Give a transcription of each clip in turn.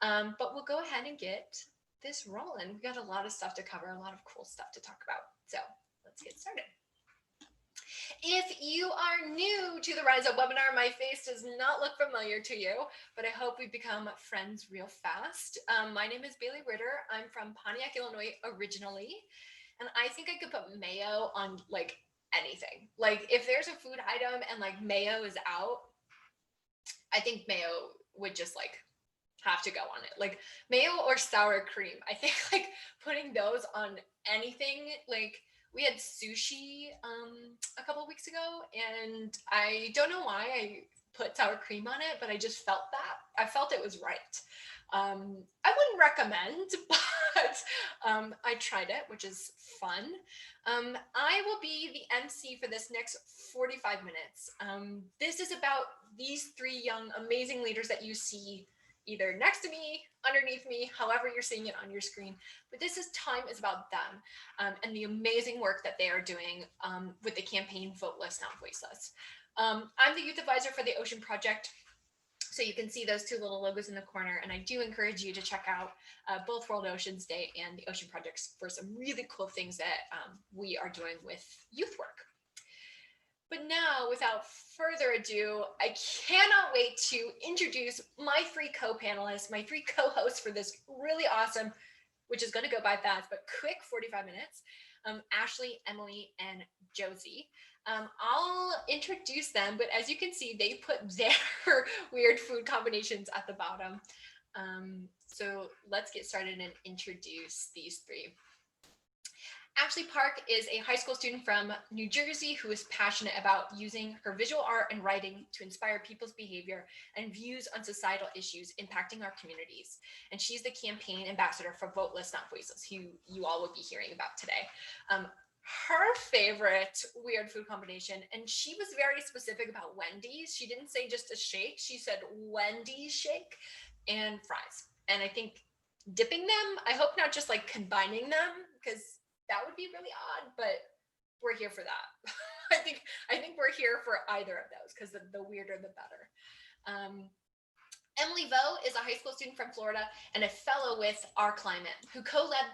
But we'll go ahead and get this rolling. We've got a lot of stuff to cover, a lot of cool stuff to talk about. So let's get started. If you are new to the Rise Up webinar, my face does not look familiar to you, but I hope we become friends real fast. My name is Baylee Ritter. I'm from Pontiac, Illinois originally, and I think I could put mayo on like anything. Like if there's a food item and like mayo is out, I think mayo would just like have to go on it. Like mayo or sour cream. I think like putting those on anything, like we had sushi a couple of weeks ago, and I don't know why I put sour cream on it, but I just felt that. I felt it was right. I wouldn't recommend, but I tried it, which is fun. I will be the MC for this next 45 minutes. This is about these three young, amazing leaders that you see either next to me, underneath me, however you're seeing it on your screen. But time is about them and the amazing work that they are doing with the campaign Voteless, Not Voiceless. I'm the youth advisor for the Ocean Project. So you can see those two little logos in the corner. And I do encourage you to check out both World Oceans Day and the Ocean Projects for some really cool things that we are doing with youth work. But now, without further ado, I cannot wait to introduce my three co-panelists, my three co-hosts for this really awesome, which is going to go by fast, but quick 45 minutes, Ashley, Emily, and Josie. I'll introduce them, but as you can see, they put their weird food combinations at the bottom. So let's get started and introduce these three. Ashley Park is a high school student from New Jersey who is passionate about using her visual art and writing to inspire people's behavior and views on societal issues impacting our communities. And she's the campaign ambassador for Voteless, Not Voiceless, who you all will be hearing about today. Her favorite weird food combination, and she was very specific about Wendy's. She didn't say just a shake. She said Wendy's shake and fries. And I think dipping them, I hope not just like combining them, because that would be really odd, but we're here for that. I think we're here for either of those because the weirder the better. Emily Vo is a high school student from Florida and a fellow with Our Climate, who co-led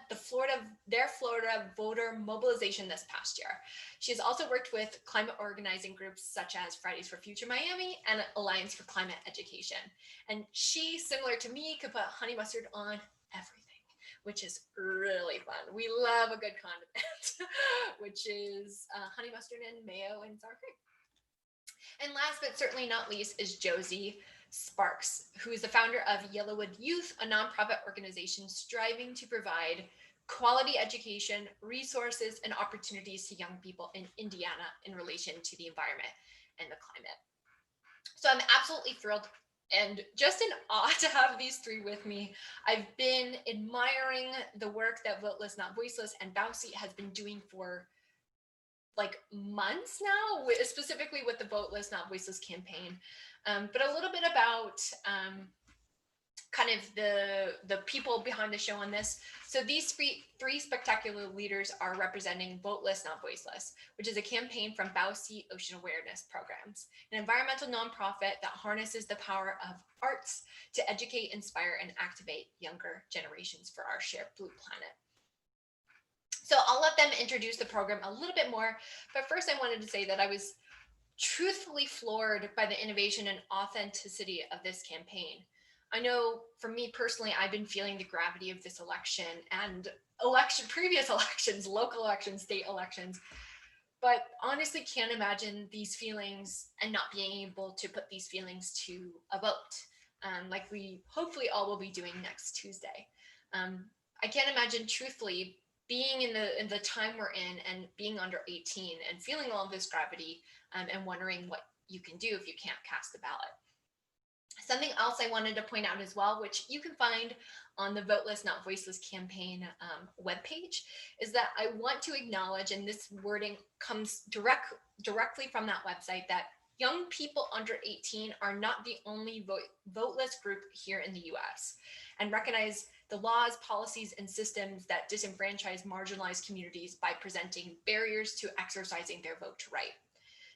their Florida voter mobilization this past year. She has also worked with climate organizing groups such as Fridays for Future Miami and Alliance for Climate Education. And she, similar to me, could put honey mustard on everything, which is really fun. We love a good condiment, which is honey mustard and mayo and sour cream. And last but certainly not least is Josie Sparks, who is the founder of Yellowwood Youth, a nonprofit organization striving to provide quality education, resources, and opportunities to young people in Indiana in relation to the environment and the climate. So I'm absolutely thrilled and just in awe to have these three with me. I've been admiring the work that Voteless, Not Voiceless and Bowseat has been doing for like months now, specifically with the Voteless, Not Voiceless campaign. But a little bit about kind of the people behind the show on this. So these three spectacular leaders are representing Voteless, Not Voiceless, which is a campaign from Bowseat Ocean Awareness Programs, an environmental nonprofit that harnesses the power of arts to educate, inspire, and activate younger generations for our shared blue planet. So I'll let them introduce the program a little bit more, but first I wanted to say that I was truthfully floored by the innovation and authenticity of this campaign. I know for me personally, I've been feeling the gravity of this election and previous elections, local elections, state elections, but honestly can't imagine these feelings and not being able to put these feelings to a vote, like we hopefully all will be doing next Tuesday. I can't imagine truthfully being in the time we're in and being under 18 and feeling all of this gravity and wondering what you can do if you can't cast a ballot. Something else I wanted to point out as well, which you can find on the Voteless, Not Voiceless campaign webpage, is that I want to acknowledge, and this wording comes directly from that website, that young people under 18 are not the only voteless group here in the US, and recognize the laws, policies, and systems that disenfranchise marginalized communities by presenting barriers to exercising their vote to right.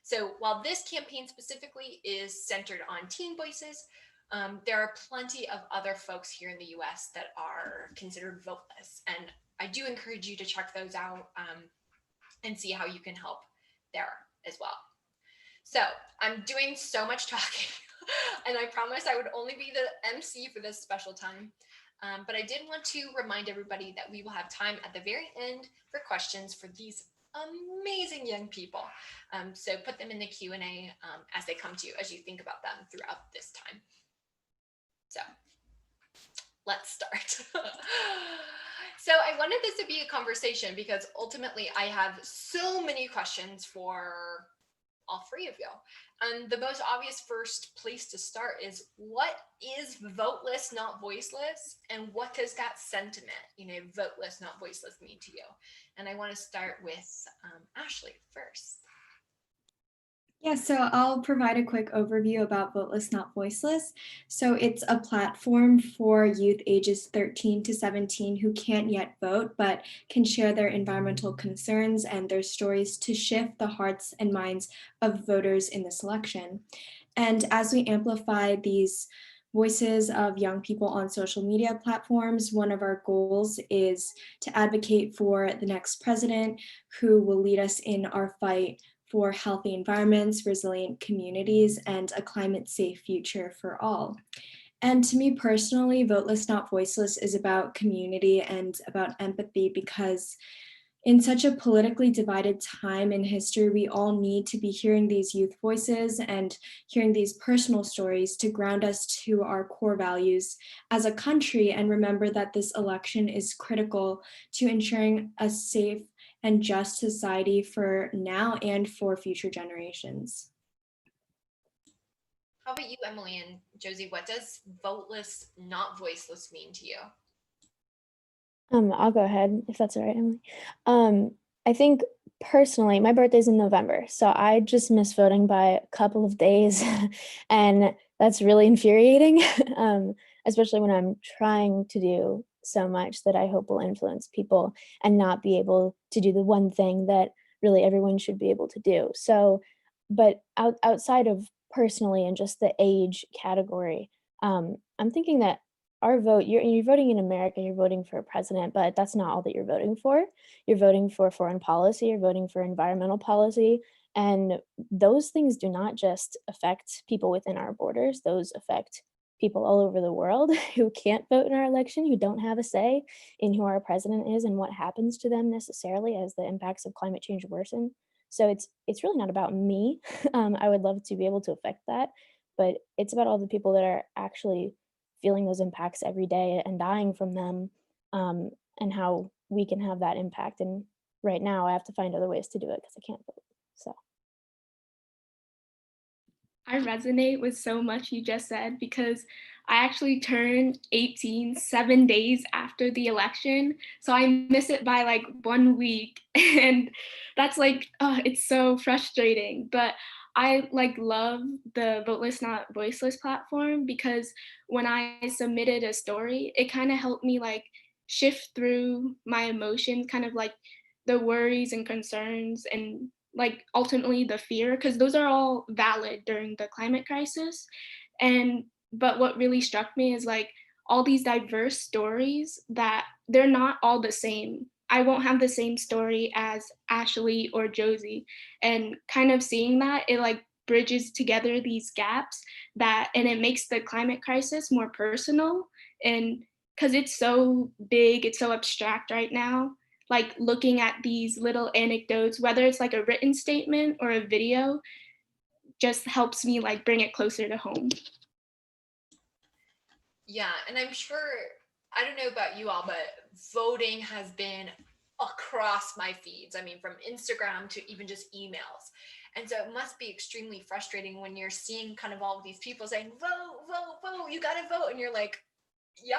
So while this campaign specifically is centered on teen voices, There are plenty of other folks here in the US that are considered voteless, and I do encourage you to check those out and see how you can help there as well. So I'm doing so much talking and I promised I would only be the MC for this special time. But I did want to remind everybody that we will have time at the very end for questions for these amazing young people. So put them in the Q&A as they come to you, as you think about them throughout this time. So let's start. So I wanted this to be a conversation because ultimately I have so many questions for all three of you. And the most obvious first place to start is, what is voteless, not voiceless? And what does that sentiment, voteless, not voiceless, mean to you? And I want to start with Ashley first. Yeah, so I'll provide a quick overview about Voteless, Not Voiceless. So it's a platform for youth ages 13 to 17 who can't yet vote, but can share their environmental concerns and their stories to shift the hearts and minds of voters in this election. And as we amplify these voices of young people on social media platforms, one of our goals is to advocate for the next president who will lead us in our fight for healthy environments, resilient communities, and a climate-safe future for all. And to me personally, Voteless Not Voiceless is about community and about empathy, because in such a politically divided time in history, we all need to be hearing these youth voices and hearing these personal stories to ground us to our core values as a country, and remember that this election is critical to ensuring a safe and just society for now and for future generations. How about you, Emily and Josie? What does voteless, not voiceless mean to you? I'll go ahead if that's all right, Emily. I think personally, my birthday's in November, so I just missed voting by a couple of days, and that's really infuriating, especially when I'm trying to do so much that I hope will influence people and not be able to do the one thing that really everyone should be able to do. So, but outside of personally and just the age category, I'm thinking that our vote, you're voting in America, you're voting for a president, but that's not all that you're voting for. You're voting for foreign policy, you're voting for environmental policy, and those things do not just affect people within our borders, those affect people all over the world who can't vote in our election, who don't have a say in who our president is and what happens to them necessarily as the impacts of climate change worsen. So it's really not about me. I would love to be able to affect that, but it's about all the people that are actually feeling those impacts every day and dying from them, and how we can have that impact. And right now I have to find other ways to do it because I can't vote. So I resonate with so much you just said, because I actually turned 18 7 days after the election. So I miss it by like 1 week. And that's like, it's so frustrating. But I like love the Voteless Not Voiceless platform, because when I submitted a story, it kind of helped me like shift through my emotions, kind of like the worries and concerns and like ultimately the fear, because those are all valid during the climate crisis. And but what really struck me is like all these diverse stories, that they're not all the same. I won't have the same story as Ashley or Josie, and kind of seeing that, it like bridges together these gaps, that and it makes the climate crisis more personal. And because it's so big, it's so abstract right now, like looking at these little anecdotes, whether it's like a written statement or a video, just helps me like bring it closer to home. Yeah, and I'm sure, I don't know about you all, but voting has been across my feeds. I mean, from Instagram to even just emails. And so it must be extremely frustrating when you're seeing kind of all of these people saying, vote, vote, vote, you gotta vote. And you're like, yeah,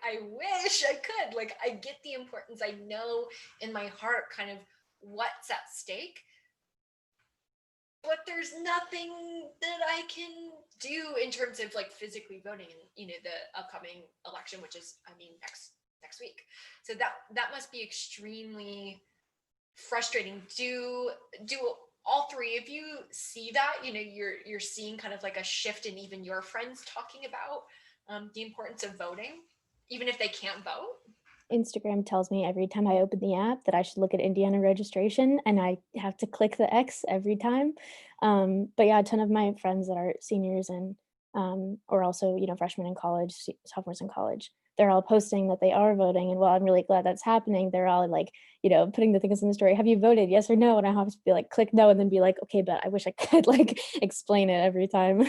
I wish I could. Like, I get the importance. I know in my heart kind of what's at stake, but there's nothing that I can do in terms of like physically voting in, the upcoming election, which is, I mean, next week. So that must be extremely frustrating. Do all three of you see that, you're seeing kind of like a shift in even your friends talking about the importance of voting, even if they can't vote? Instagram tells me every time I open the app that I should look at Indiana registration, and I have to click the X every time. But yeah, a ton of my friends that are seniors and or also, freshmen in college, sophomores in college, they're all posting that they are voting. And while I'm really glad that's happening, they're all like, putting the things in the story. Have you voted? Yes or no? And I have to be like, click no, and then be like, okay, but I wish I could like explain it every time.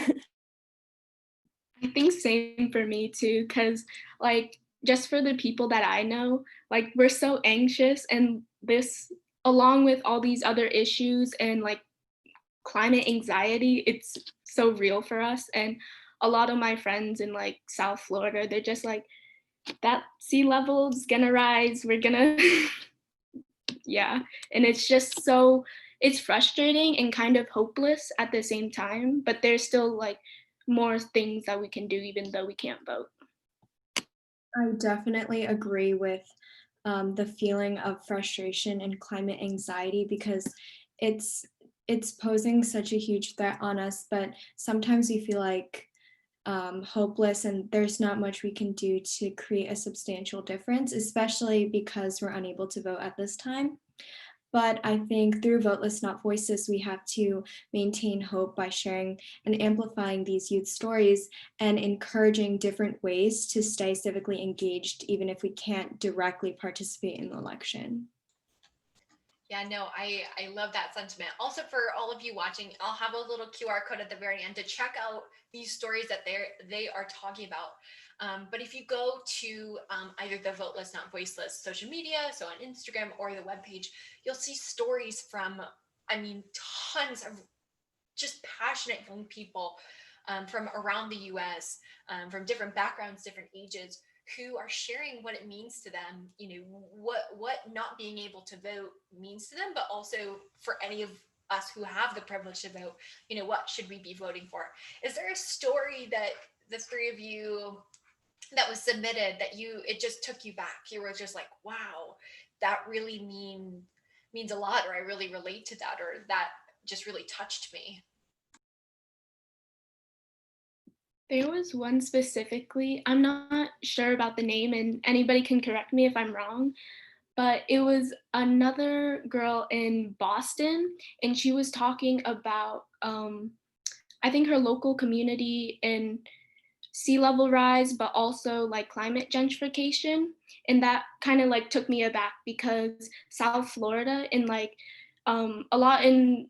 I think same for me too, because like just for the people that I know, like we're so anxious, and this, along with all these other issues and like climate anxiety, it's so real for us. And a lot of my friends in like South Florida, they're just like, that sea level's gonna rise. We're gonna, yeah. And it's just so, it's frustrating and kind of hopeless at the same time, but there's still like more things that we can do even though we can't vote. I definitely agree with the feeling of frustration and climate anxiety because it's posing such a huge threat on us, but sometimes we feel like hopeless and there's not much we can do to create a substantial difference, especially because we're unable to vote at this time. But I think through Voteless, Not Voiceless, we have to maintain hope by sharing and amplifying these youth stories and encouraging different ways to stay civically engaged, even if we can't directly participate in the election. Yeah, no, I love that sentiment. Also, for all of you watching, I'll have a little QR code at the very end to check out these stories that they are talking about. But if you go to either the Voteless Not Voiceless social media, so on Instagram or the webpage, you'll see stories from, tons of just passionate young people from around the US, from different backgrounds, different ages, who are sharing what it means to them, what not being able to vote means to them, but also for any of us who have the privilege to vote, what should we be voting for? Is there a story that the three of you that was submitted that it just took you back? You were just like, wow, that really means a lot, or I really relate to that, or that just really touched me? There was one specifically, I'm not sure about the name, and anybody can correct me if I'm wrong, but it was another girl in Boston, and she was talking about, I think, her local community and sea level rise, but also like climate gentrification. And that kind of like took me aback because South Florida and like a lot in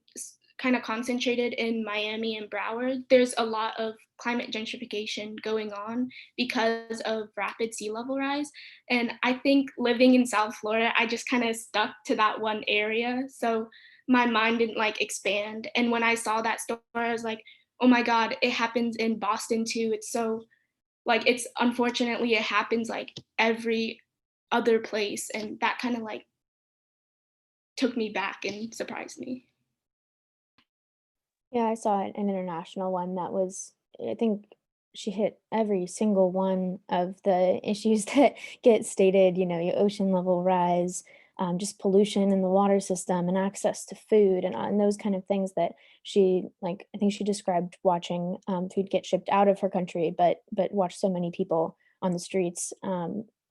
kind of concentrated in Miami and Broward, there's a lot of climate gentrification going on because of rapid sea level rise. And I think living in South Florida, I just kind of stuck to that one area. So my mind didn't like expand. And when I saw that story, I was like, oh my God, it happens in Boston too. It's so like, it's unfortunately, it happens like every other place. And that kind of like took me back and surprised me. Yeah, I saw an international one that was, I think she hit every single one of the issues that get stated, your ocean level rise, just pollution in the water system and access to food and those kind of things that she, like, I think she described watching food get shipped out of her country, but watched so many people on the streets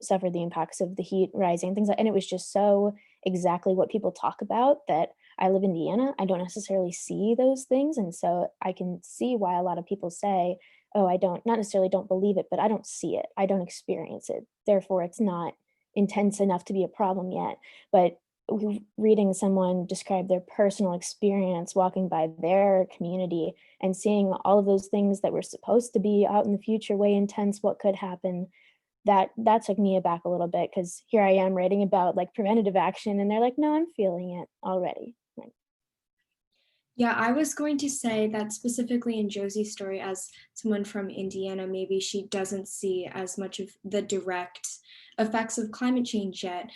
suffer the impacts of the heat rising, things like, and it was just so exactly what people talk about that I live in Indiana, I don't necessarily see those things. And so I can see why a lot of people say, oh, I don't, not necessarily don't believe it, but I don't see it. I don't experience it. Therefore, it's not intense enough to be a problem yet. But reading someone describe their personal experience walking by their community and seeing all of those things that were supposed to be out in the future, way intense, what could happen, that took me aback a little bit because here I am writing about like preventative action and they're like, no, I'm feeling it already. Yeah, I was going to say that specifically in Josie's story, as someone from Indiana, maybe she doesn't see as much of the direct effects of climate change yet,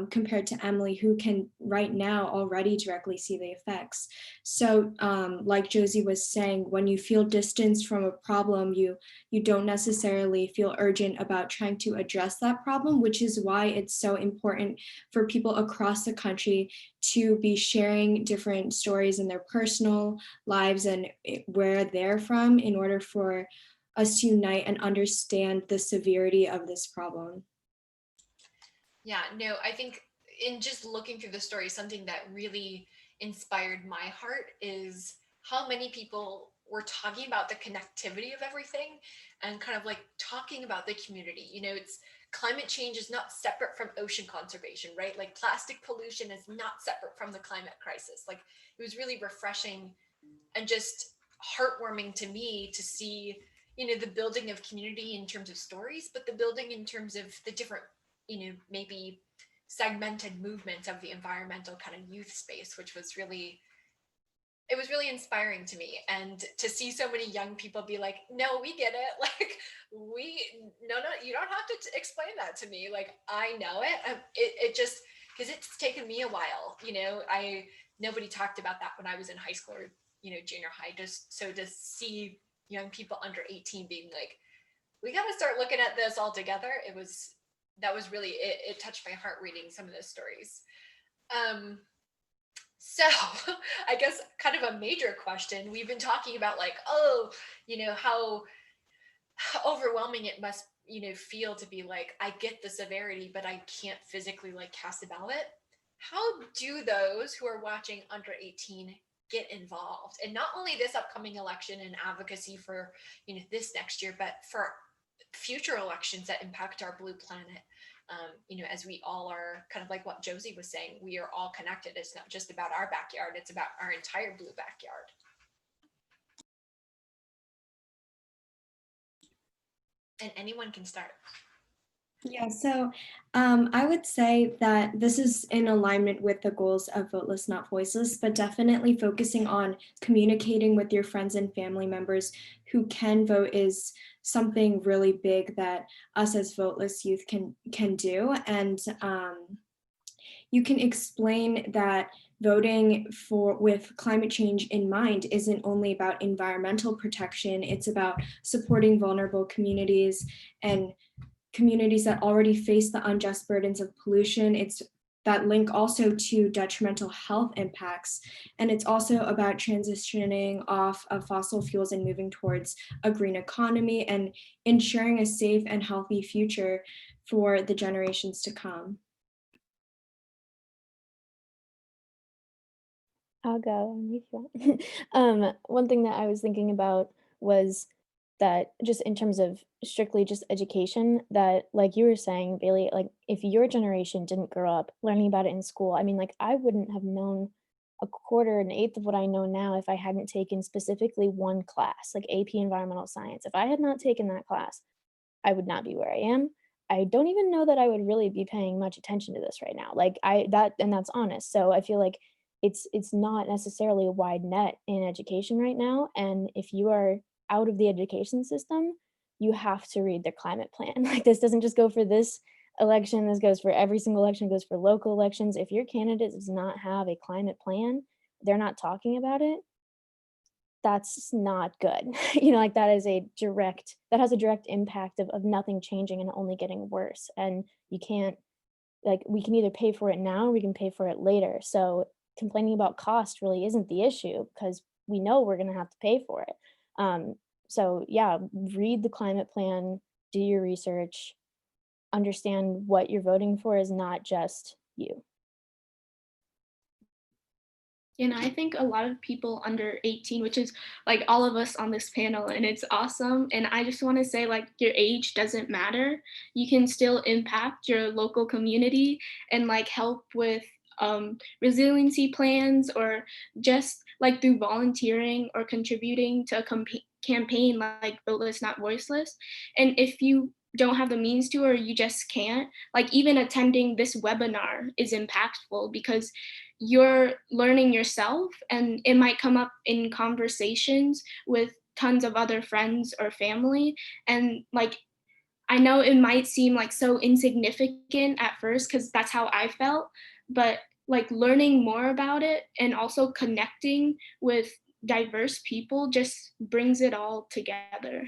compared to Emily, who can right now already directly see the effects. So like Josie was saying, when you feel distanced from a problem, you don't necessarily feel urgent about trying to address that problem, which is why it's so important for people across the country to be sharing different stories in their personal lives and where they're from, in order for us to unite and understand the severity of this problem. Yeah, no, I think in just looking through the story, something that really inspired my heart is how many people were talking about the connectivity of everything and kind of like talking about the community. You know, it's climate change is not separate from ocean conservation, right? Like plastic pollution is not separate from the climate crisis. Like it was really refreshing and just heartwarming to me to see, you know, the building of community in terms of stories, but the building in terms of the different, you know, maybe segmented movements of the environmental kind of youth space, which was really, it was really inspiring to me. And to see so many young people be like, no, we get it. Like no, you don't have to explain that to me. Like, I know it. It just, because it's taken me a while, you know, nobody talked about that when I was in high school or, you know, junior high. Just so to see young people under 18 being like, we got to start looking at this all together. That was really, it touched my heart reading some of those stories. So I guess kind of a major question, we've been talking about like, oh, you know, how overwhelming it must, you know, feel to be like, I get the severity, but I can't physically like cast a ballot. How do those who are watching under 18 get involved? And not only this upcoming election and advocacy for, you know, this next year, but for future elections that impact our blue planet. You know, as we all are kind of like what Josie was saying, we are all connected. It's not just about our backyard, it's about our entire blue backyard. And anyone can start. Yeah, so I would say that this is in alignment with the goals of Voteless, Not Voiceless, but definitely focusing on communicating with your friends and family members who can vote is something really big that us as Voteless youth can do. And you can explain that voting with climate change in mind isn't only about environmental protection, it's about supporting vulnerable communities and communities that already face the unjust burdens of pollution. It's that link also to detrimental health impacts. And it's also about transitioning off of fossil fuels and moving towards a green economy and ensuring a safe and healthy future for the generations to come. I'll go if you want. One thing that I was thinking about was that just in terms of strictly just education, that like you were saying, Bailey, like if your generation didn't grow up learning about it in school, I mean, like I wouldn't have known a quarter, an eighth of what I know now if I hadn't taken specifically one class, like AP Environmental Science. If I had not taken that class, I would not be where I am. I don't even know that I would really be paying much attention to this right now. Like that's honest. So I feel like it's not necessarily a wide net in education right now. And if you are out of the education system, you have to read their climate plan. Like this doesn't just go for this election, this goes for every single election, goes for local elections. If your candidate does not have a climate plan, they're not talking about it, that's not good. Like that has a direct impact of nothing changing and only getting worse. And you can't, like, we can either pay for it now or we can pay for it later. So complaining about cost really isn't the issue because we know we're going to have to pay for it. So yeah, read the climate plan, do your research, understand what you're voting for is not just you. And I think a lot of people under 18, which is like all of us on this panel, and it's awesome. And I just want to say, like, your age doesn't matter. You can still impact your local community and like help with resiliency plans, or just like through volunteering or contributing to a campaign like Voiceless, Not Voiceless. And if you don't have the means to, or you just can't, like even attending this webinar is impactful because you're learning yourself, and it might come up in conversations with tons of other friends or family. And like I know it might seem like so insignificant at first because that's how I felt, but like learning more about it and also connecting with diverse people just brings it all together.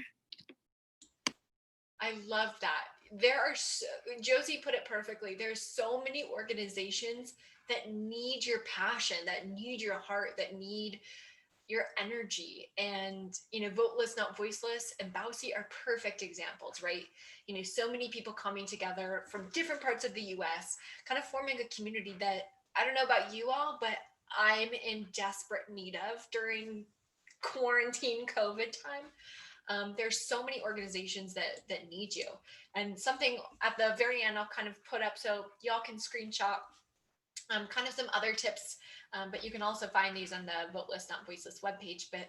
I love that. Josie put it perfectly. There's so many organizations that need your passion, that need your heart, that need your energy. And, Voteless, Not Voiceless and Bowseat are perfect examples, right? So many people coming together from different parts of the US, kind of forming a community that I don't know about you all, but I'm in desperate need of during quarantine COVID time. There's so many organizations that need you. And something at the very end I'll kind of put up so y'all can screenshot kind of some other tips, but you can also find these on the Voteless Not Voiceless webpage. But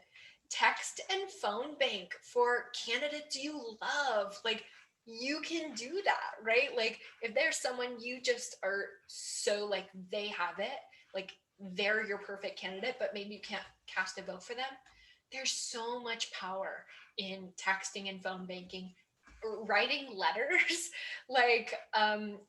text and phone bank for candidates you love. Like, you can do that, right? Like, if there's someone you just are so like they have it, like they're your perfect candidate, but maybe you can't cast a vote for them. There's so much power in texting and phone banking, writing letters. Like,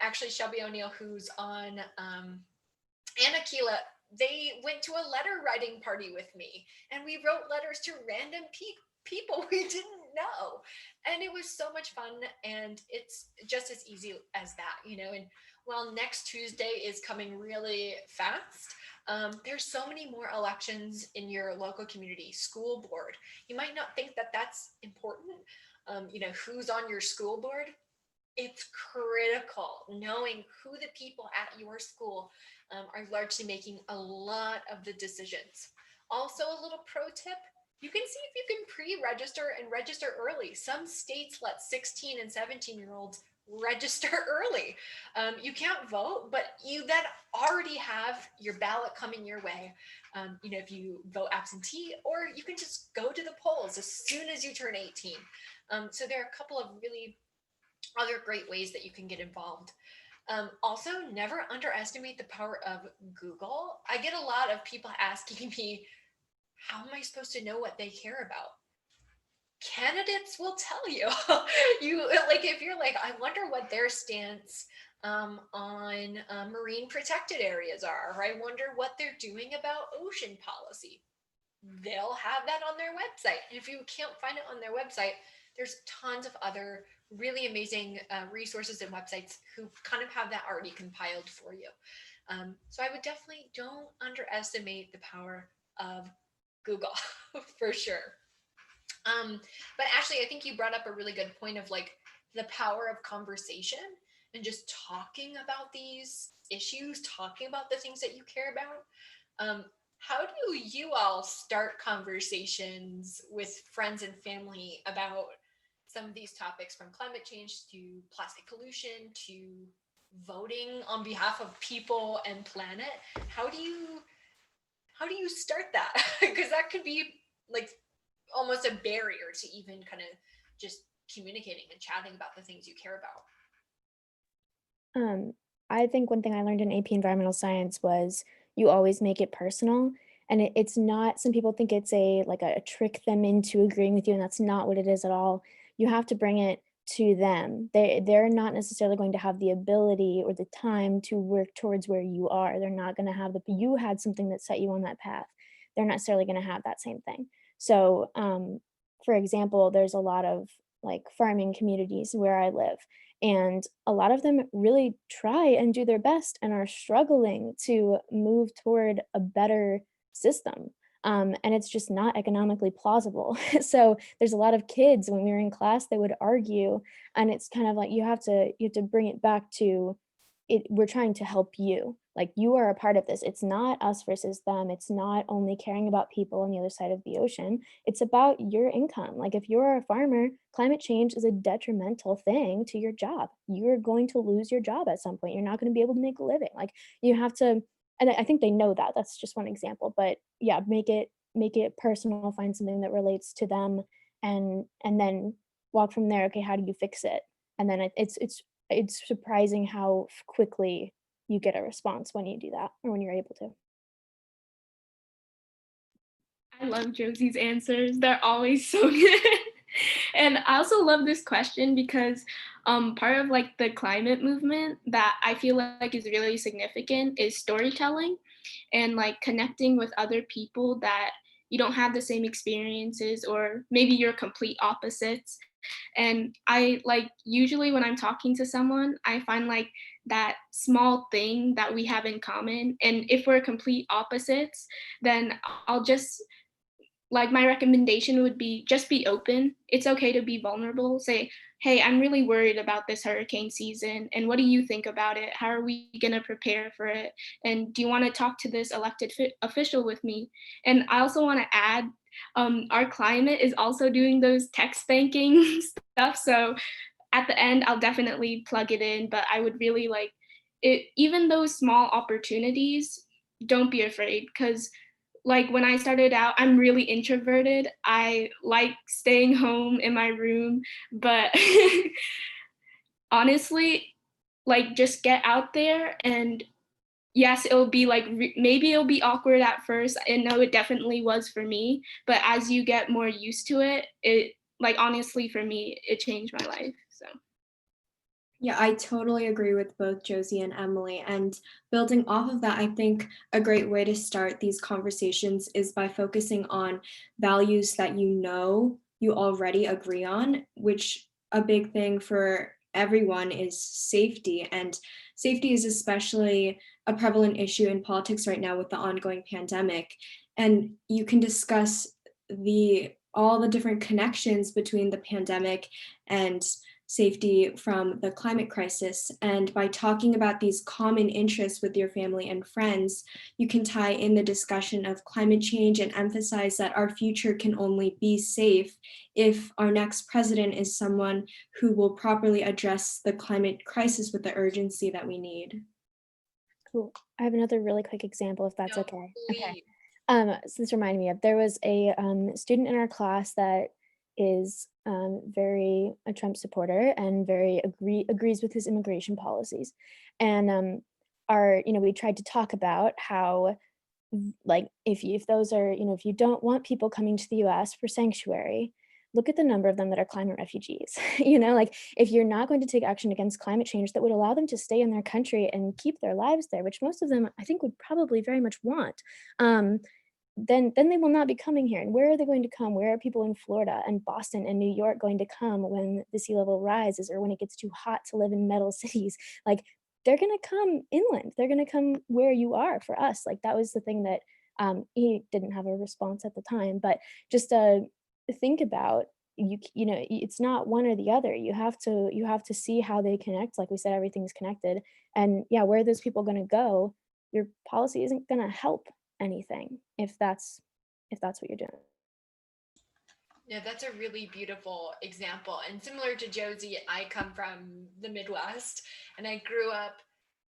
actually Shelby O'Neill, who's on and Akila, they went to a letter writing party with me, and we wrote letters to random people we didn't know, and it was so much fun. And it's just as easy as that. And while next Tuesday is coming really fast, there's so many more elections in your local community. School board, you might not think that that's important. Who's on your school board? It's critical knowing who the people at your school are largely making a lot of the decisions. Also, a little pro tip, you can see if you can pre-register and register early. Some states let 16 and 17-year-olds register early. You can't vote, but you then already have your ballot coming your way. If you vote absentee, or you can just go to the polls as soon as you turn 18. So there are a couple of really other great ways that you can get involved. Also, never underestimate the power of Google. I get a lot of people asking me, how am I supposed to know what they care about? Candidates will tell you. If you're like, I wonder what their stance on marine protected areas are, or I wonder what they're doing about ocean policy. They'll have that on their website. And if you can't find it on their website, there's tons of other really amazing resources and websites who kind of have that already compiled for you. So I would definitely don't underestimate the power of Google for sure. But Ashley, I think you brought up a really good point of like the power of conversation and just talking about these issues, talking about the things that you care about. How do you all start conversations with friends and family about some of these topics, from climate change to plastic pollution to voting on behalf of people and planet? How do you start that? Because that could be like almost a barrier to even kind of just communicating and chatting about the things you care about. I think one thing I learned in AP Environmental Science was you always make it personal. And it's not, some people think it's a trick them into agreeing with you, and that's not what it is at all. You have to bring it to them. They're not necessarily going to have the ability or the time to work towards where you are. They're not going to have you had something that set you on that path. They're not necessarily going to have that same thing. So, for example, there's a lot of like farming communities where I live, and a lot of them really try and do their best and are struggling to move toward a better system. And it's just not economically plausible. So there's a lot of kids, when we were in class, they would argue, and it's kind of like you have to bring it back to it. We're trying to help you. Like, you are a part of this. It's not us versus them. It's not only caring about people on the other side of the ocean. It's about your income. Like, if you're a farmer, climate change is a detrimental thing to your job. You're going to lose your job at some point. You're not going to be able to make a living. Like, you have to, and I think they know that. That's just one example. But yeah, make it personal. Find something that relates to them, and then walk from there. Okay, how do you fix it? And then it's surprising how quickly you get a response when you do that, or when you're able to. I love Josie's answers. They're always so good. And I also love this question because part of like the climate movement that I feel like is really significant is storytelling and like connecting with other people that you don't have the same experiences, or maybe you're complete opposites. And I like usually when I'm talking to someone, I find like that small thing that we have in common. And if we're complete opposites, then I'll just like my recommendation would be just be open. It's okay to be vulnerable. Say, hey, I'm really worried about this hurricane season. And what do you think about it? How are we going to prepare for it? And do you want to talk to this elected official with me? And I also want to add, our climate is also doing those text banking stuff. So at the end, I'll definitely plug it in. But I would really like it, even those small opportunities, don't be afraid, because like when I started out, I'm really introverted. I like staying home in my room, but honestly, like just get out there. And yes, it'll be like maybe it'll be awkward at first. I know it definitely was for me, but as you get more used to it, it like honestly for me, it changed my life. So Yeah, I totally agree with both Josie and Emily. And building off of that, I think a great way to start these conversations is by focusing on values that you already agree on, which a big thing for everyone is safety. And safety is especially a prevalent issue in politics right now with the ongoing pandemic. And you can discuss all the different connections between the pandemic and safety from the climate crisis. And by talking about these common interests with your family and friends, you can tie in the discussion of climate change and emphasize that our future can only be safe if our next president is someone who will properly address the climate crisis with the urgency that we need. Cool. I have another really quick example, if that's No, okay. please. Okay. So this reminded me of, there was a student in our class that is very a Trump supporter and very agrees with his immigration policies. And we tried to talk about how, like, if those are, if you don't want people coming to the US for sanctuary, look at the number of them that are climate refugees. Like, if you're not going to take action against climate change that would allow them to stay in their country and keep their lives there, which most of them I think would probably very much want, then they will not be coming here. And where are they going to come? Where are people in Florida and Boston and New York going to come when the sea level rises, or when it gets too hot to live in metal cities? Like, they're going to come inland. They're going to come where you are. For us, like, that was the thing that he didn't have a response at the time, but just think about, it's not one or the other. You have to see how they connect. Like we said, everything's connected. And yeah, where are those people going to go? Your policy isn't going to help anything if that's what you're doing. Yeah, that's a really beautiful example. And similar to Josie, I come from the Midwest and I grew up.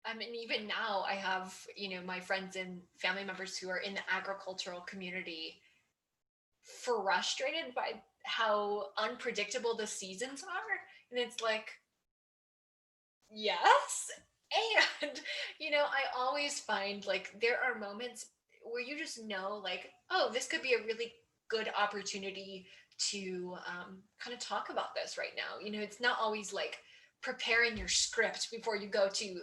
And even now, I have, my friends and family members who are in the agricultural community frustrated by how unpredictable the seasons are. And it's like, yes. And, I always find like there are moments where you just know, like, oh, this could be a really good opportunity to kind of talk about this right now. It's not always like preparing your script before you go to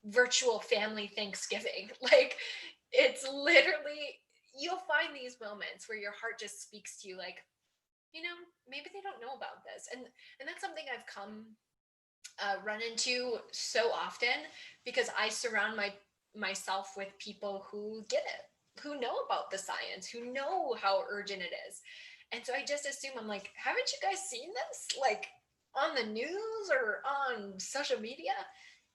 virtual family Thanksgiving. Like, it's literally, you'll find these moments where your heart just speaks to you, like, maybe they don't know about this. And that's something I've come run into so often because I surround myself with people who get it, who know about the science, who know how urgent it is. And so I just assume, I'm like, haven't you guys seen this? Like, on the news or on social media?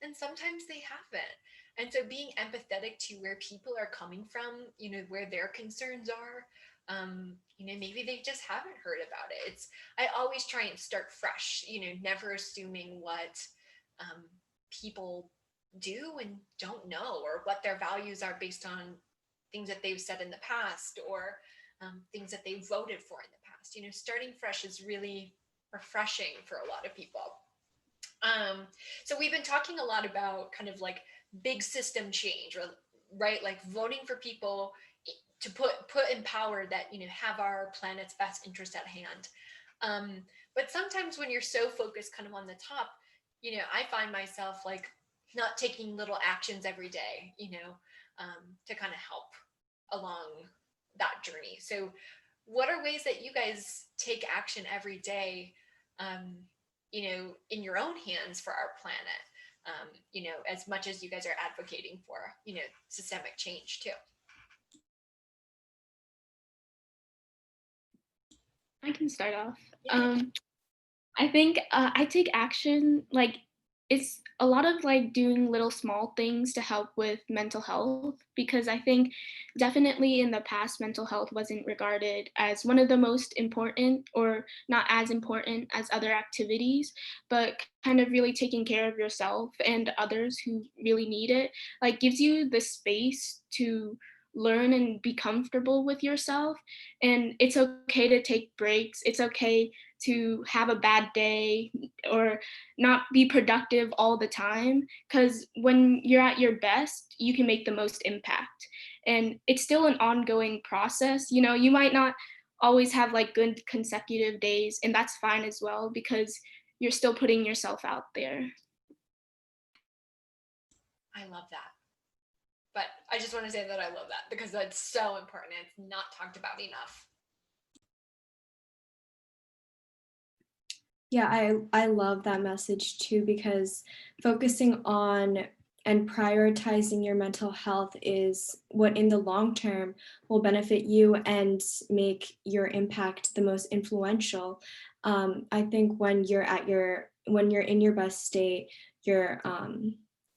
And sometimes they haven't. And so being empathetic to where people are coming from, where their concerns are, maybe they just haven't heard about it. I always try and start fresh, never assuming what people do and don't know, or what their values are based on things that they've said in the past, or things that they voted for in the past. Starting fresh is really refreshing for a lot of people. So we've been talking a lot about kind of like big system change, or right, like voting for people to put in power that have our planet's best interest at hand. But sometimes when you're so focused kind of on the top, I find myself like not taking little actions every day, to kind of help along that journey. So what are ways that you guys take action every day, in your own hands for our planet? As much as you guys are advocating for, systemic change too. I can start off. Yeah. I think I take action, like it's a lot of like doing little small things to help with mental health, because I think definitely in the past mental health wasn't regarded as one of the most important, or not as important as other activities, but kind of really taking care of yourself and others who really need it, like gives you the space to learn and be comfortable with yourself. And it's okay to take breaks. It's okay to have a bad day or not be productive all the time, because when you're at your best you can make the most impact. And it's still an ongoing process. You might not always have like good consecutive days, and that's fine as well, because you're still putting yourself out there. I love that. But I just want to say that I love that because that's so important. It's not talked about enough. Yeah, I love that message too, because focusing on and prioritizing your mental health is what in the long term will benefit you and make your impact the most influential. I think when you're in your best state, your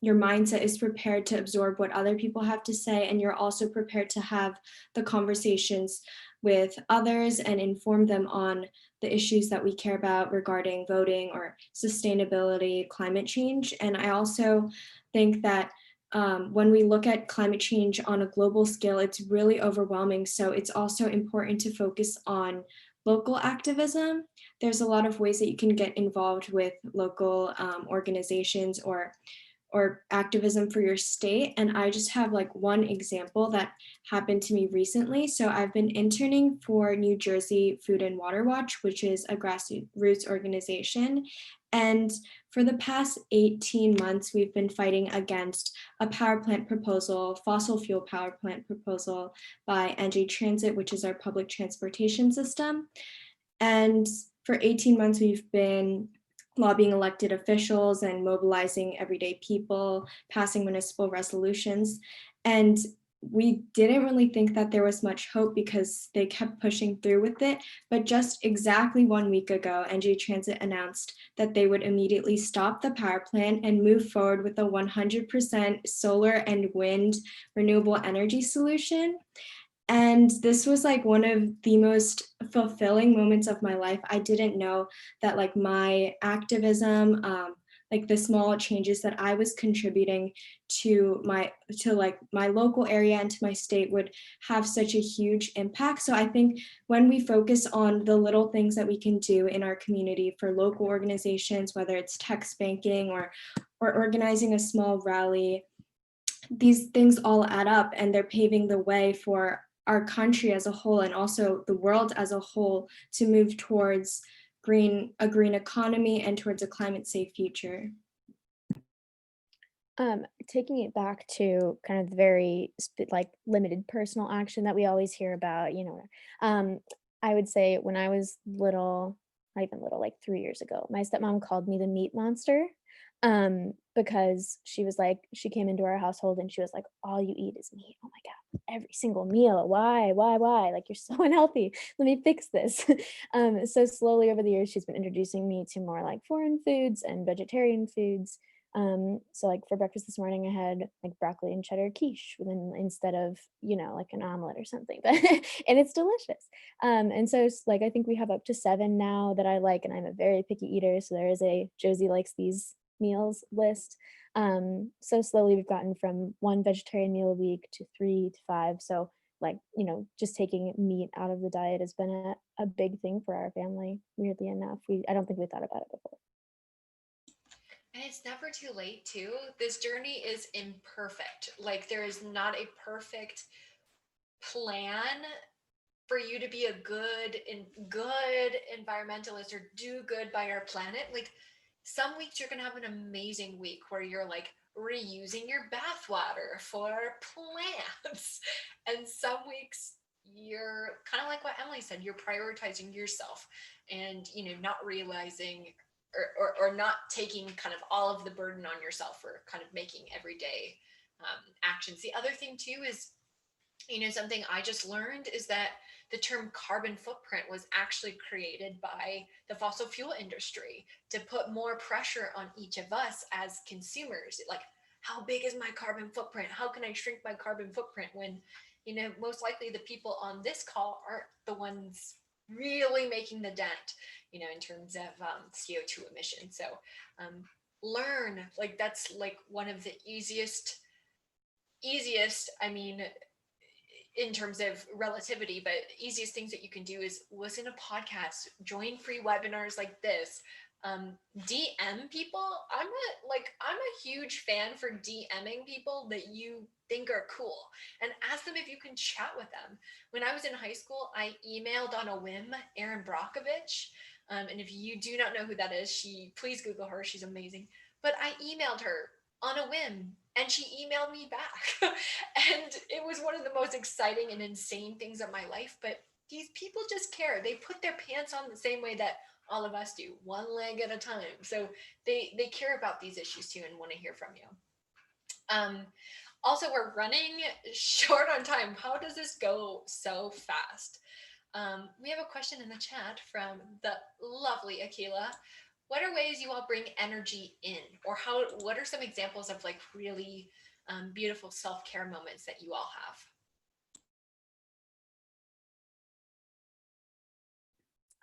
mindset is prepared to absorb what other people have to say, and you're also prepared to have the conversations with others and inform them on the issues that we care about regarding voting or sustainability, climate change. And I also think that when we look at climate change on a global scale, it's really overwhelming. So it's also important to focus on local activism. There's a lot of ways that you can get involved with local organizations or activism for your state. And I just have like one example that happened to me recently. So I've been interning for New Jersey Food and Water Watch, which is a grassroots organization. And for the past 18 months, we've been fighting against a power plant proposal, fossil fuel power plant proposal by NJ Transit, which is our public transportation system. And for 18 months, we've been lobbying elected officials and mobilizing everyday people, passing municipal resolutions. And we didn't really think that there was much hope because they kept pushing through with it. But just exactly 1 week ago, NJ Transit announced that they would immediately stop the power plant and move forward with a 100% solar and wind renewable energy solution. And this was like one of the most fulfilling moments of my life. I didn't know that like my activism, like the small changes that I was contributing to my local area and to my state would have such a huge impact. So I think when we focus on the little things that we can do in our community for local organizations, whether it's text banking or organizing a small rally, these things all add up, and they're paving the way for our country as a whole and also the world as a whole to move towards a green economy and towards a climate safe future. Taking it back to kind of the very like limited personal action that we always hear about, I would say when I was little, not even little, like 3 years ago, my stepmom called me the meat monster, because she came into our household and she was like, all you eat is meat. Oh my God, every single meal. Why? Like, you're so unhealthy. Let me fix this. So slowly over the years, she's been introducing me to more like foreign foods and vegetarian foods. So like for breakfast this morning, I had like broccoli and cheddar quiche instead of, like an omelet or something, but, and it's delicious. And so like, I think we have up to 7 now that I like, and I'm a very picky eater. So there is a Josie likes these meals list. So slowly we've gotten from 1 vegetarian meal a week to 3 to 5. So like, just taking meat out of the diet has been a big thing for our family. Weirdly enough, I don't think we thought about it before. And it's never too late too. This journey is imperfect. Like there is not a perfect plan for you to be a good environmentalist or do good by our planet, like some weeks you're gonna have an amazing week where you're like reusing your bath water for plants. And some weeks you're kind of like what Emily said, you're prioritizing yourself and not realizing or not taking kind of all of the burden on yourself for kind of making everyday actions. The other thing too is, something I just learned is that the term carbon footprint was actually created by the fossil fuel industry to put more pressure on each of us as consumers. Like, how big is my carbon footprint? How can I shrink my carbon footprint when, most likely the people on this call aren't the ones really making the dent, in terms of CO2 emissions. So learn, like that's like one of the easiest, I mean, in terms of relativity, but easiest things that you can do is listen to podcasts, join free webinars like this, DM people. I'm a huge fan for DMing people that you think are cool and ask them if you can chat with them. When I was in high school, I emailed on a whim Erin Brockovich. And if you do not know who that is, please Google her. She's amazing. But I emailed her on a whim and she emailed me back. And it was one of the most exciting and insane things of my life. But these people just care. They put their pants on the same way that all of us do, one leg at a time. So they care about these issues too and want to hear from you. Also, we're running short on time. How does this go so fast? We have a question in the chat from the lovely Akila. What are ways you all bring energy in, or what are some examples of like really beautiful self-care moments that you all have?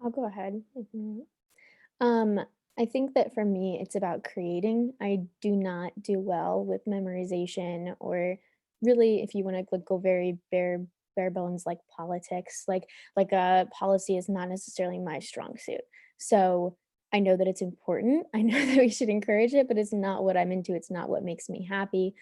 I'll go ahead. I think that for me, it's about creating. I do not do well with memorization, or really, if you want to like go very bare bones, like politics, like a policy is not necessarily my strong suit. So I know that it's important. I know that we should encourage it, but it's not what I'm into. It's not what makes me happy.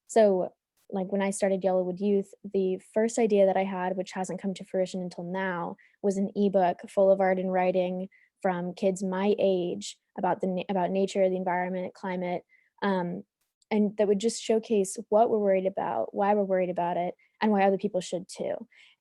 So like when I started Yellowwood Youth, the first idea that I had, which hasn't come to fruition until now, was an ebook full of art and writing from kids my age about nature, the environment, climate, and that would just showcase what we're worried about, why we're worried about it, and why other people should too.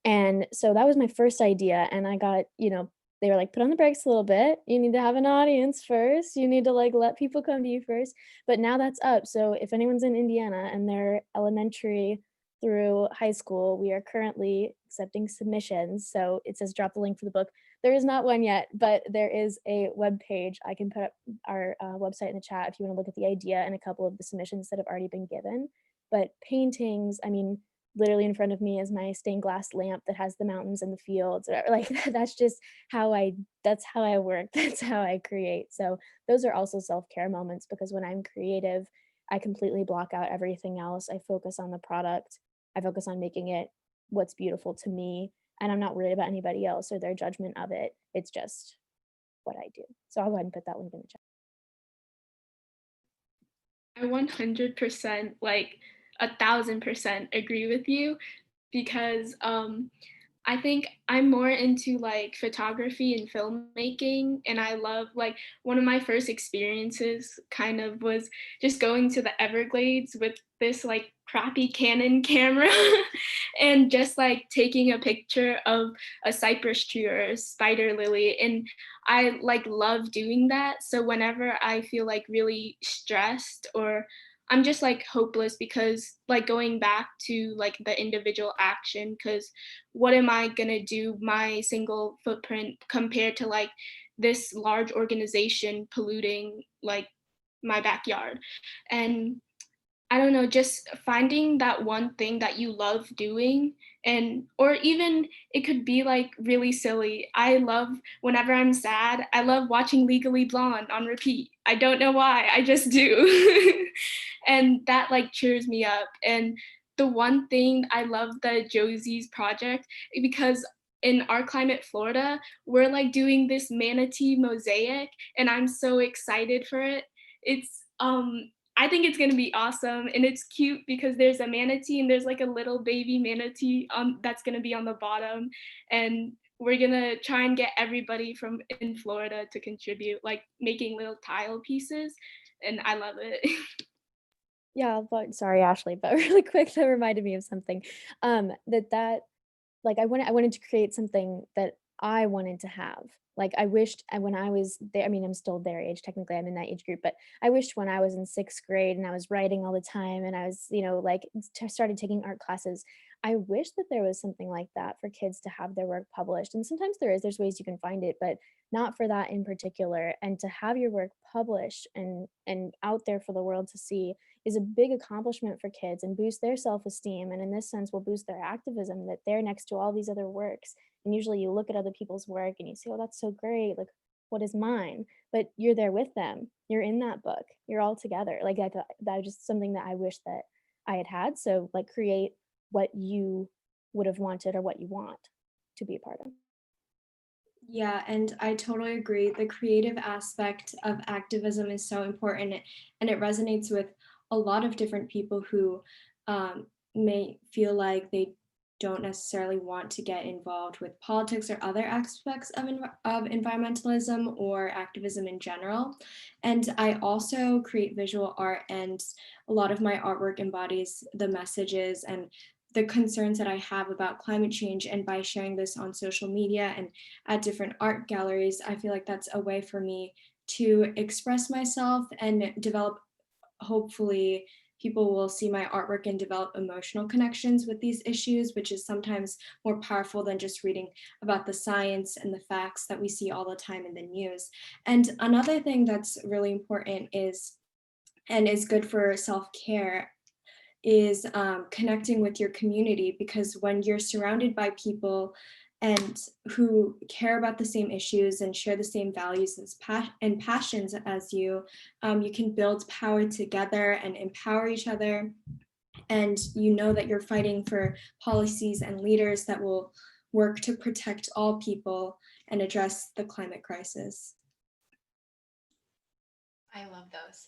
And so that was my first idea, and I got, they were like, put on the brakes a little bit. You need to have an audience first. You need to like let people come to you first. But now that's up. So if anyone's in Indiana and they're elementary through high school, we are currently accepting submissions. So it says drop the link for the book. There is not one yet, but there is a web page. I can put up our website in the chat if you want to look at the idea and a couple of the submissions that have already been given. But paintings, I mean, literally in front of me is my stained glass lamp that has the mountains and the fields. Like that's just that's how I work. That's how I create. So those are also self-care moments, because when I'm creative, I completely block out everything else. I focus on the product. I focus on making it what's beautiful to me. And I'm not worried about anybody else or their judgment of it. It's just what I do. So I'll go ahead and put that link in the chat. I 100%, like 1,000% agree with you, because I think I'm more into like photography and filmmaking, and I love, like, one of my first experiences kind of was just going to the Everglades with this like crappy Canon camera and just like taking a picture of a cypress tree or a spider lily, and I like love doing that. So whenever I feel like really stressed or I'm just like hopeless, because like going back to like the individual action, because what am I gonna do, my single footprint compared to like this large organization polluting like my backyard? And I don't know, just finding that one thing that you love doing, and or even it could be like really silly. I love, whenever I'm sad, I love watching Legally Blonde on repeat. I don't know why, I just do. And that like cheers me up. And the one thing I love the Josie's project, because in our climate, Florida, we're like doing this manatee mosaic, and I'm so excited for it. It's I think it's gonna be awesome, and it's cute because there's a manatee and there's like a little baby manatee that's gonna be on the bottom, and we're gonna try and get everybody from in Florida to contribute, like making little tile pieces, and I love it. Yeah, but sorry, Ashley, but really quick, that reminded me of something. That like I wanted to create something that I wanted to have. Like I wished when I was there, I mean, I'm still their age, technically I'm in that age group, but I wished when I was in sixth grade and I was writing all the time and I was, like started taking art classes. I wish that there was something like that for kids to have their work published. And sometimes there's ways you can find it, but not for that in particular. And to have your work published and out there for the world to see is a big accomplishment for kids and boost their self-esteem, and in this sense will boost their activism that they're next to all these other works. And usually you look at other people's work and you say, oh, that's so great, like what is mine? But you're there with them, you're in that book, you're all together. Like that was just something that I wish that I had. So like create what you would have wanted or what you want to be a part of. Yeah, and I totally agree. The creative aspect of activism is so important, and it resonates with a lot of different people who may feel like they don't necessarily want to get involved with politics or other aspects of environmentalism or activism in general. And I also create visual art, and a lot of my artwork embodies the messages and the concerns that I have about climate change. And by sharing this on social media and at different art galleries, I feel like that's a way for me to express myself and develop, hopefully, people will see my artwork and develop emotional connections with these issues, which is sometimes more powerful than just reading about the science and the facts that we see all the time in the news. And another thing that's really important is, and is good for self-care, is connecting with your community, because when you're surrounded by people and who care about the same issues and share the same values and passions as you, you can build power together and empower each other. And you know that you're fighting for policies and leaders that will work to protect all people and address the climate crisis. I love those.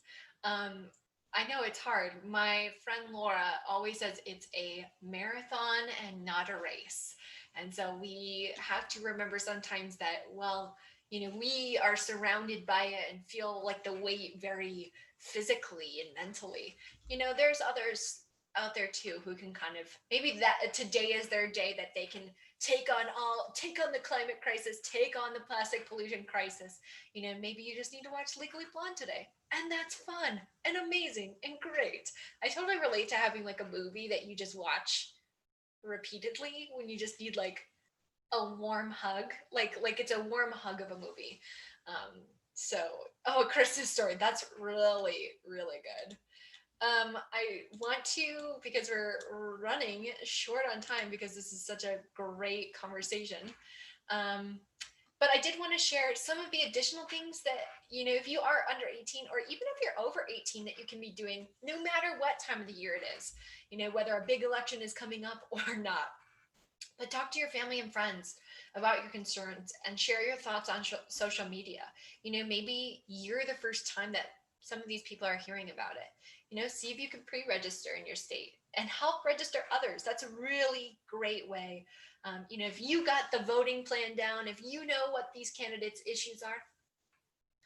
I know it's hard. My friend Laura always says it's a marathon and not a race. And so we have to remember sometimes that, well, we are surrounded by it and feel like the weight very physically and mentally. There's others out there too who can kind of, maybe that today is their day that they can take on the climate crisis, take on the plastic pollution crisis. Maybe you just need to watch Legally Blonde today, and that's fun and amazing and great. I totally relate to having like a movie that you just watch repeatedly when you just need like a warm hug, like it's a warm hug of a movie. So, Chris's story, that's really, really good. I want to, because we're running short on time because this is such a great conversation. But I did want to share some of the additional things that, if you are under 18 or even if you're over 18, that you can be doing no matter what time of the year it is, whether a big election is coming up or not. But talk to your family and friends about your concerns and share your thoughts on social media. Maybe you're the first time that some of these people are hearing about it. See if you can pre-register in your state and help register others. That's a really great way. If you got the voting plan down, if you know what these candidates' issues are,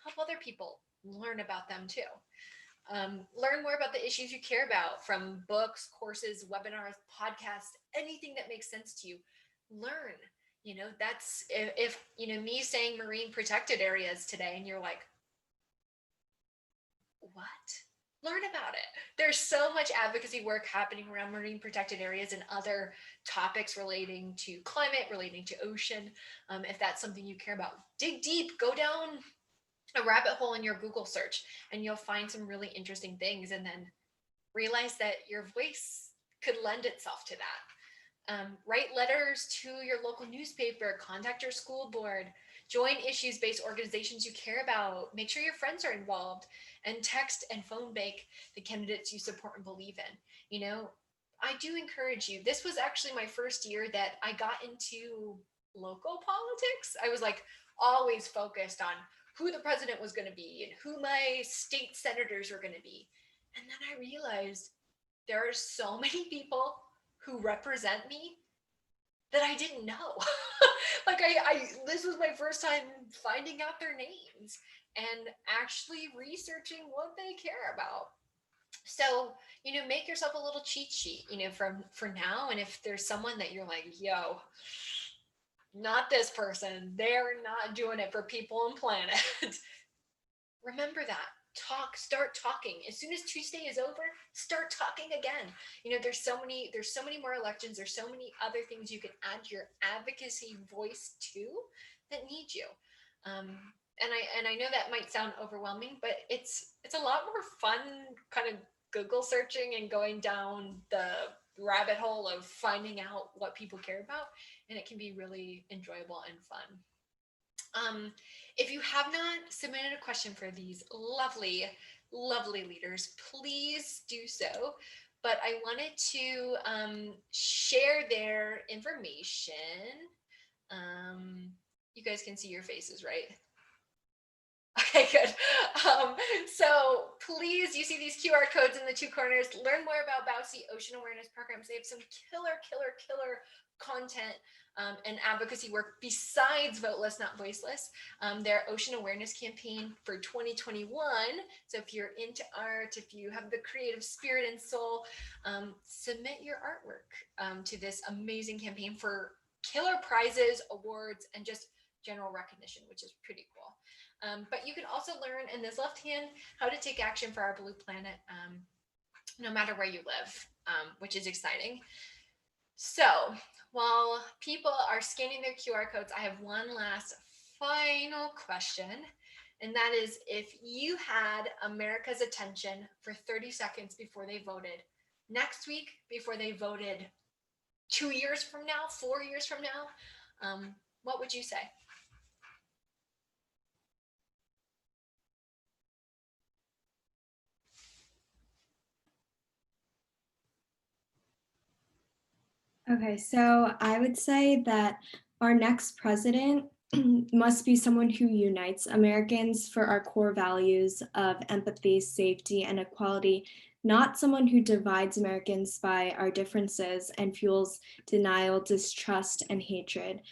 help other people learn about them too. Learn more about the issues you care about from books, courses, webinars, podcasts, anything that makes sense to you. Learn. That's if me saying marine protected areas today and you're like, what? Learn about it. There's so much advocacy work happening around marine protected areas and other topics relating to climate, relating to ocean. If that's something you care about, dig deep, go down a rabbit hole in your Google search, and you'll find some really interesting things, and then realize that your voice could lend itself to that. Write letters to your local newspaper, contact your school board, join issues-based organizations you care about, make sure your friends are involved, and text and phone bank the candidates you support and believe in. I do encourage you. This was actually my first year that I got into local politics. I was like always focused on who the president was going to be and who my state senators were going to be. And then I realized there are so many people who represent me that I didn't know. Like I this was my first time finding out their names and actually researching what they care about. So, make yourself a little cheat sheet, for now. And if there's someone that you're like, yo, not this person, they're not doing it for people and planet. Remember that. Start talking. As soon as Tuesday is over, start talking again. There's so many more elections. There's so many other things you can add your advocacy voice to that need you. And I know that might sound overwhelming, but it's a lot more fun kind of Google searching and going down the rabbit hole of finding out what people care about, and it can be really enjoyable and fun. If you have not submitted a question for these lovely, lovely leaders, please do so. But I wanted to share their information. You guys can see your faces, right? Okay, good. So please, you see these QR codes in the two corners. Learn more about Bowseat Ocean Awareness Programs. They have some killer content and advocacy work besides Voteless, Not Voiceless. Their Ocean Awareness campaign for 2021. So if you're into art, if you have the creative spirit and soul, submit your artwork to this amazing campaign for killer prizes, awards, and just general recognition, which is pretty cool. But you can also learn in this left hand how to take action for our blue planet, no matter where you live, which is exciting. So while people are scanning their QR codes, I have one last final question. And that is, if you had America's attention for 30 seconds before they voted, next week before they voted, 2 years from now, 4 years from now, what would you say? Okay, so I would say that our next president must be someone who unites Americans for our core values of empathy, safety, and equality, not someone who divides Americans by our differences and fuels denial, distrust, and hatred.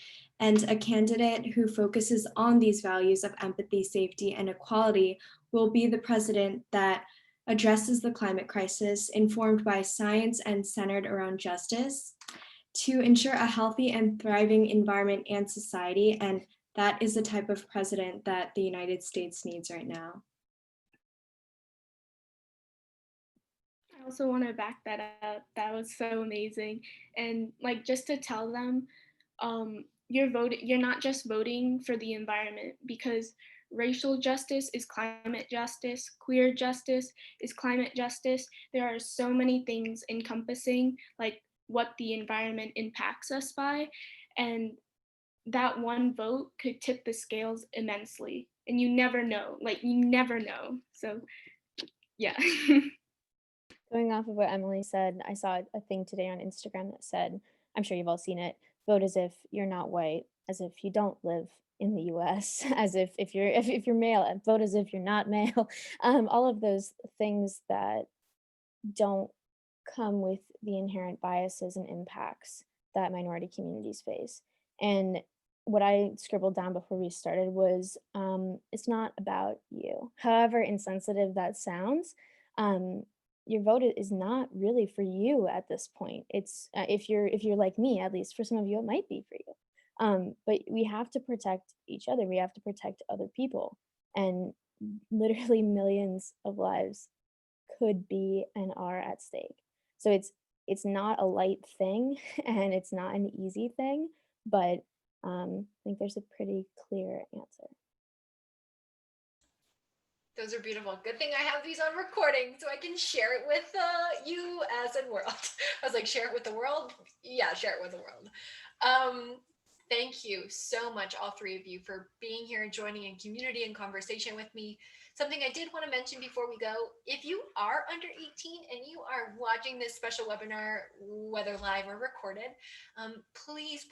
And a candidate who focuses on these values of empathy, safety, and equality will be the president that addresses the climate crisis, informed by science and centered around justice, to ensure a healthy and thriving environment and society. And that is the type of president that the United States needs right now. I also want to back that up. That was so amazing. And like, just to tell them, you're not just voting for the environment, because racial justice is climate justice, queer justice is climate justice. There are so many things encompassing like what the environment impacts us by, and that one vote could tip the scales immensely, and you never know, so yeah. Going off of what Emily said, I saw a thing today on Instagram that said, I'm sure you've all seen it, vote as if you're not white, as if you don't live in the US, as if you're male, vote as if you're not male. All of those things that don't come with the inherent biases and impacts that minority communities face. And what I scribbled down before we started was, it's not about you. However insensitive that sounds, your vote is not really for you at this point. It's if you're like me, at least for some of you, it might be for you. But we have to protect each other. We have to protect other people, and literally millions of lives could be and are at stake. So it's not a light thing, and it's not an easy thing, but I think there's a pretty clear answer. Those are beautiful. Good thing I have these on recording so I can share it with you as in world. I was like, share it with the world? Yeah, share it with the world. Thank you so much, all three of you, for being here and joining in community and conversation with me. Something I did want to mention before we go, if you are under 18 and you are watching this special webinar, whether live or recorded, please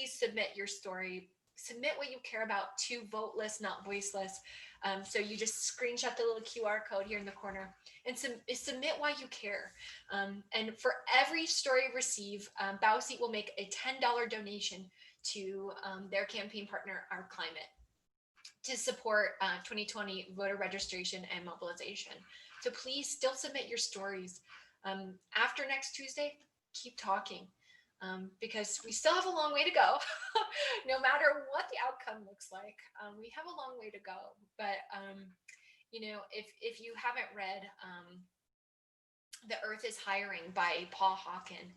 submit your story. Submit what you care about to Voteless, Not Voiceless. So you just screenshot the little QR code here in the corner and submit why you care. And for every story you receive, Bowseat will make a $10 donation to their campaign partner, Our Climate, to support 2020 voter registration and mobilization. So please still submit your stories. After next Tuesday, keep talking, because we still have a long way to go. No matter what the outcome looks like, we have a long way to go. But if you haven't read The Earth is Hiring by Paul Hawken,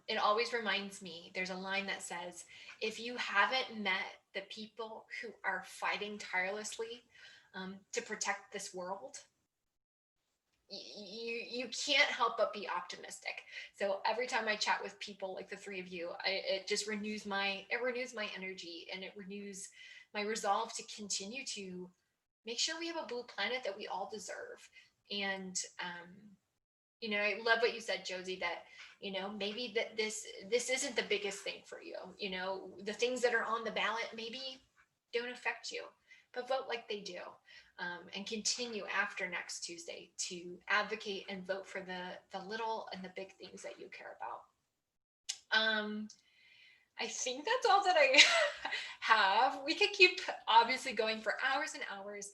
it always reminds me, there's a line that says, if you haven't met the people who are fighting tirelessly to protect this world, you can't help but be optimistic. So every time I chat with people like the three of you, it just renews my energy, and it renews my resolve to continue to make sure we have a blue planet that we all deserve. And I love what you said, Josie, that maybe that this isn't the biggest thing for you. The things that are on the ballot maybe don't affect you, but vote like they do. And continue after next Tuesday to advocate and vote for the little and the big things that you care about. I think that's all that I have. We could keep obviously going for hours and hours,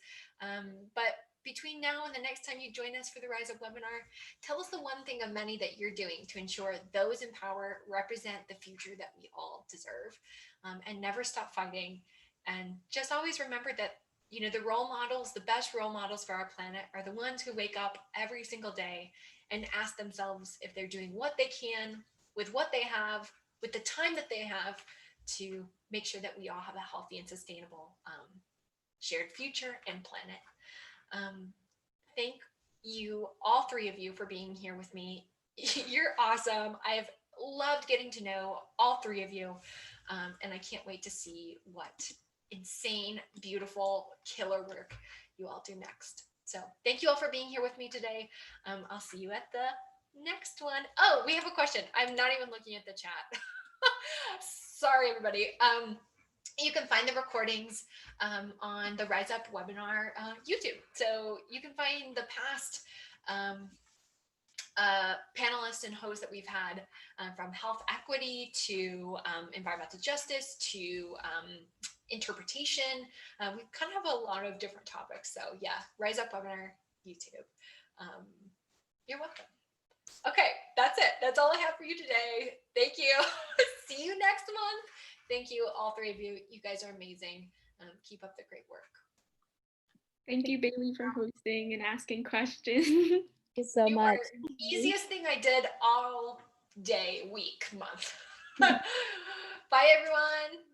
but between now and the next time you join us for the Rise Up webinar, tell us the one thing of many that you're doing to ensure those in power represent the future that we all deserve, and never stop fighting. And just always remember that the role models, the best role models for our planet, are the ones who wake up every single day and ask themselves if they're doing what they can with what they have, with the time that they have, to make sure that we all have a healthy and sustainable shared future and planet. Thank you, all three of you, for being here with me. You're awesome. I've loved getting to know all three of you, and I can't wait to see what insane, beautiful, killer work you all do next. So thank you all for being here with me today. I'll see you at the next one. Oh, we have a question. I'm not even looking at the chat. Sorry, everybody. You can find the recordings on the Rise Up webinar YouTube. So you can find the past panelists and hosts that we've had, from health equity to environmental justice to interpretation. We kind of have a lot of different topics. So yeah, Rise Up webinar, YouTube. You're welcome. Okay, that's it. That's all I have for you today. Thank you. See you next month. Thank you, all three of you. You guys are amazing. Keep up the great work. Thank you, Baylee, for hosting and asking questions. Thank you so much. Easiest thing I did all day, week, month. Bye, everyone.